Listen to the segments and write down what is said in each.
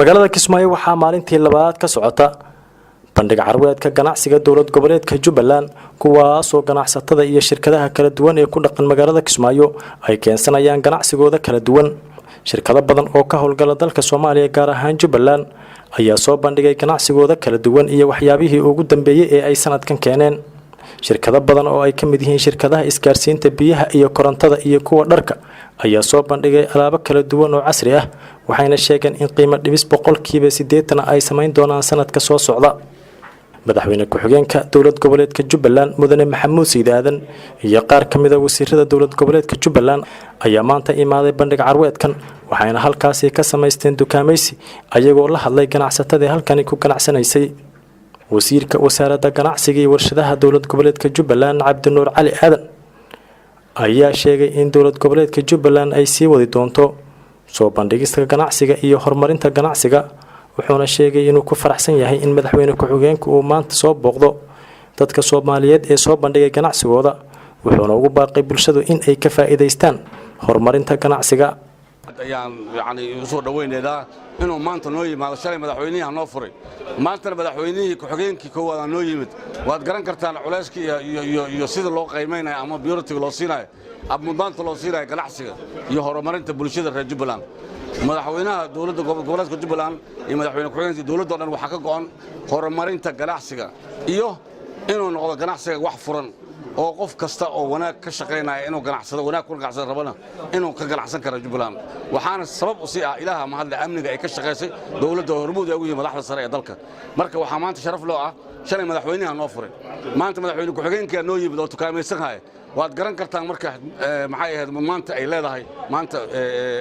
magaalada Kismaayo waxaa maalintii labaad ka socota bandhig carwedka ganacsiga dowlad goboleedka Jubbaland kuwaas oo ganacsatada iyo shirkadaha kala duwan ee ku dhaqan magaalada Kismaayo ay keensanayaan ganacsigooda kala duwan. Shirkado badan oo ka howlgala dalka Soomaaliya gaar ahaan Jubbaland ayaa soo bandhigay ganacsigooda kala duwan iyo waxyaabihii ugu dambeeyay ee ay sanadkan keeneen. Shirkado badan oo ay ka mid yihiin shirkadaha isgaarsiinta biyaha iyo korontada iyo kuwa dharka ayaa soo bandhigay alaabo kala duwan oo casri ah waxayna sheegeen in qiimo dhimis 80% ay sameyn doonaan sanadka soo socda. Madaxweyne kuxigeenka dowlad goboleedka Jubbaland mudane Maxamuud Siidaadan iyo qaar ka mid ah wasiirada dowlad goboleedka Jubbaland ayaa maanta imaaday bandhig carwedkan waxayna halkaas ka sameysteen dukameystay ayagoo la hadlay ganacsatada halkan ku ganacsanaysay. wasiirka wasaaradda ganacsiga iyo warshadaha dowlad goboleedka Jubbaland Cabdinuur Cali Aadan ayaa sheegay in dowlad goboleedka Jubbaland ay sii wadi doonto soo bandhigista ganacsiga iyo horumarinta ganacsiga wuxuuna sheegay inuu ku faraxsan yahay in madaxweyne ku-xigeenku uu maanta soo booqdo dadka Soomaaliyeed ee soo bandhigay ganacsigooda wuxuuna ugu baaqay bulshadu in ay ka faa'iideystaan horumarinta ganacsiga. يعني soo dhaweynayda inuu maanta noo yimaado shalay madaxweynaha noo furay maanta madaxweynihii ku-xigeenkii koowaad noo yimid waad garan kartaan culayska iyo sida loo qiimeeyo ama priority loo siinayo abmudaanta loo siinayo ganacsiga iyo horumarinta bulshada reer Jubbaland madaxweynaha dowladda gobolka Jubbaland iyo madaxweyne ku-xigeenka dowladda dhan waxa ka go'an horumarinta ganacsiga iyo inuu noqdo ganacsiga wax furan oo qof kasta oo wanaag ka shaqeynaya inuu ganacsado wanaag ku ganacsan rabana inuu ka ganacsan karo Jubbaland waxaana sabab u sii ah ilaaha ma hadla amniga ay ka shaqeysay dowladda hormuud ay ugu yimaad madaxda sare ee dalka marka waxa maanta sharaf loo ah shalay madaxweynaha noo furay maanta madaxweyne ku-xigeenka noo yimid oo dukaameysanaya waad garan kartaan marka maxay ahayd maanta ay leedahay maanta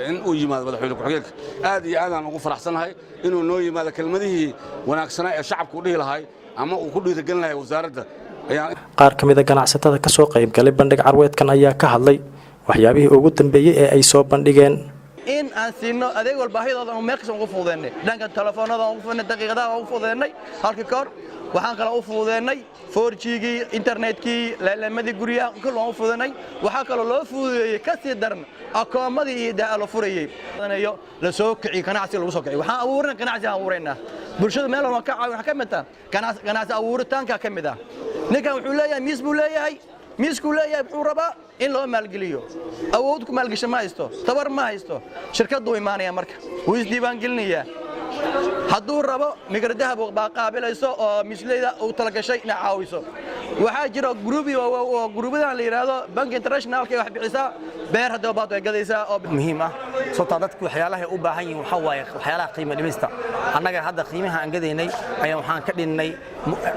in uu yimaado madaxweyne ku-xigeenka aad iyo aad aan ugu faraxsanahay inuu noo yimaado kelmadihii wanaagsanaa ee shacabku u dhihi lahay ama uu ku dhiirigelin lahay wasaaradda. qaar ka mid ah ganacsatada ka soo qayb galay bandhig carwedkan ayaa ka hadlay waxyaabihii ugu dambeeyay ee ay soo bandhigeen in aan siino adeeg walba baahidooda oo meel kasta ugu fududeynay dhanka telefoonada ugu fududeynay daqiiqadaha ugu fududeynay halka kor waxaan kala u fududeynay 4G-gii internetkii leelamadii guriyaha kullu u fududeynay waxa kale loo fududeeyay ka sii daran akoomadii iyo daalo furayay iyo la soo kiciyo ganacsi lagu soo kiciyo waxaan abuurnay ganacsi aan abuureynaa bulshada meel walba ka caawin ka mid ah ganacsi abuuritaanka ka mid ah ninkan wuxuu leeyahay miis buu leeyahay miisku leeyahay wuxuu rabaa in loo maalgeliyo awood ku maalgasho ma haysto tabar ma haysto shirkadu iimaanaya marka uu isdiiwaan gelinayaa hadduu rabo migar dahab oo qaabilayso oo misleyda uu tala gashay in caawiso waxa jira gruubyada la yiraahdo bank international ka wax bixisa beer hadda baad ay gadaysaa oo muhiim ah soo dadku waxyaalaha u baahan yihiin waxa waaye waxyaalaha qiimo dhimista annaga hadda qiimaha aan gadaynay ayaa waxaan ka dhinnay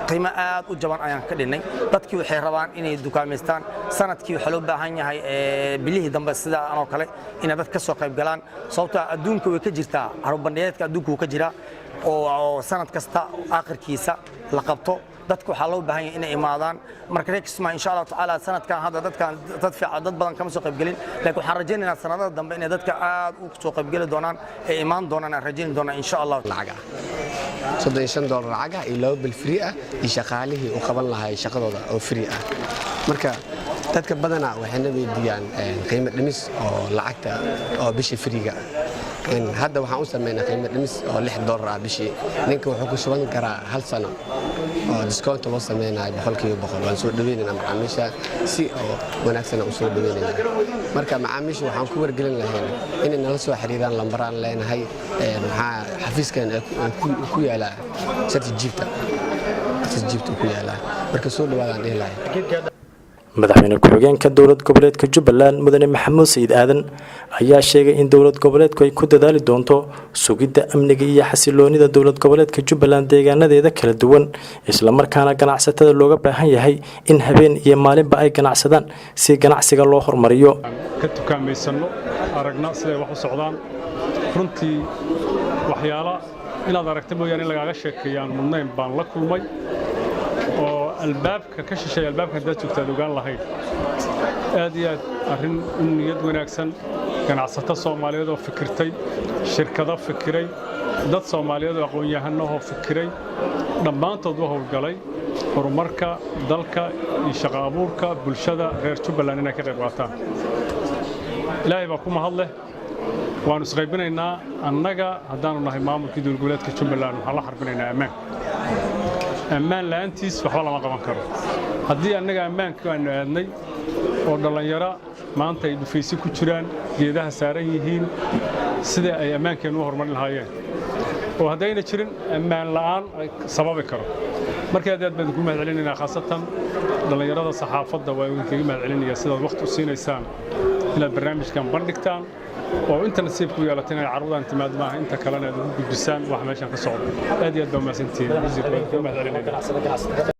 qiimo aad u jaban ayaan ka dhinnay dadkii waxay rabaan inay dukaameystaan sanadkii waxa loo baahan yahay bilihii dambe sida anoo kale in dad ka soo qayb galaan sababta adduunka way ka jirtaa arbandheedka adduunka ka jira oo sanad kasta aakhirkiisa la qabto dadku waxa loo baahan yahay inay imaadaan marka Kismaayo insha Allah taala sanadkan hadda dad fiican dad badan kama soo qayb galin laakiin waxaan rajaynaynaa sanadada dambe in dadka aad u soo qayb gali doonaan ee imaan doonaan aan rajayn doonaa insha Allah lacaga $35 lacaga iyo bil free ah iyo shaqaalihii u qaban lahaay shaqadooda oo free ah marka dadka badana waxayna weydiiyaan qiimo dhimis oo lacagta oo bishii free-ga hadda waxaan u sameynaa qiimo dhimis oo $6 ah bishii ninka wuxuu ku shuban karaa hal sano oo discount loo sameynayo 100% waan soo dhaweynaa macaamiisha si oo wanaagsan u soo dhaweynaa marka macaamiisha waxaan ku wargelin lahayn in nala soo xiriiraan lambaraan leenahay maxaa xafiiskan ku yaala certificate ku yaala marka soo dhawaadaan ilahay. madaxweyne ku-xigeenka dowlad goboleedka Jubbaland mudane Maxamuud Siidaadan ayaa sheegay in dowlad goboleedku ay ku dadaali doonto sugidda amniga iyo xasiloonida dowlad goboleedka Jubbaland deegaanadeeda kala duwan isla markaana ganacsatada looga baahan yahay in habeen iyo maalinba ay ganacsadaan si ganacsiga loo horumariyo ka tukaameysano aragna sida wax u socdaan runtii waxyaalo inaad aragto mooyaan in lagaaga sheekeeyaan mudnayn baan la kulmay oo albaabka ka shisheeya albaabka hadda joogtaa ogaan lahayd aad iyo aad arrin niyad wanaagsan ganacsato Soomaaliyeed oo fikirtay shirkado fikiray dad Soomaaliyeed oo aqoon-yahano oo fikiray dhammaantood waa howlgalay horumarka dalka iyo shaqo abuurka bulshada reer Jubbaland inay ka qayb qaataan ilaahay baa ku mahad leh waanu isqaybinaynaa annaga haddaanu nahay maamulkii dowlad goboleedka jubbaland waxaan la xarbinaynaa ammaan la'aantiis waxba lama qaban karo haddii annaga ammaanka aanu aadnay oo dhallinyaro maanta ay dhufaysi ku jiraan geedaha saaran yihiin sida ay ammaankeennu u horumarin lahaayeen oo haddayna jirin ammaan la'aan sababi karo markii aad baan ku mahadcelinaynaa khaasatan dhallinyarada saxaafadda waa idinkaga mahadcelinayaa sidaad waqti u siinaysaan inaad barnaamijkan bandhigtaan oo inta nasiibku yeelateen ay carruurdan timaad maaha inta kalena aad ugu gudbisaan wax meeshan ka socdo aad iyo aad baa mahadsantihiin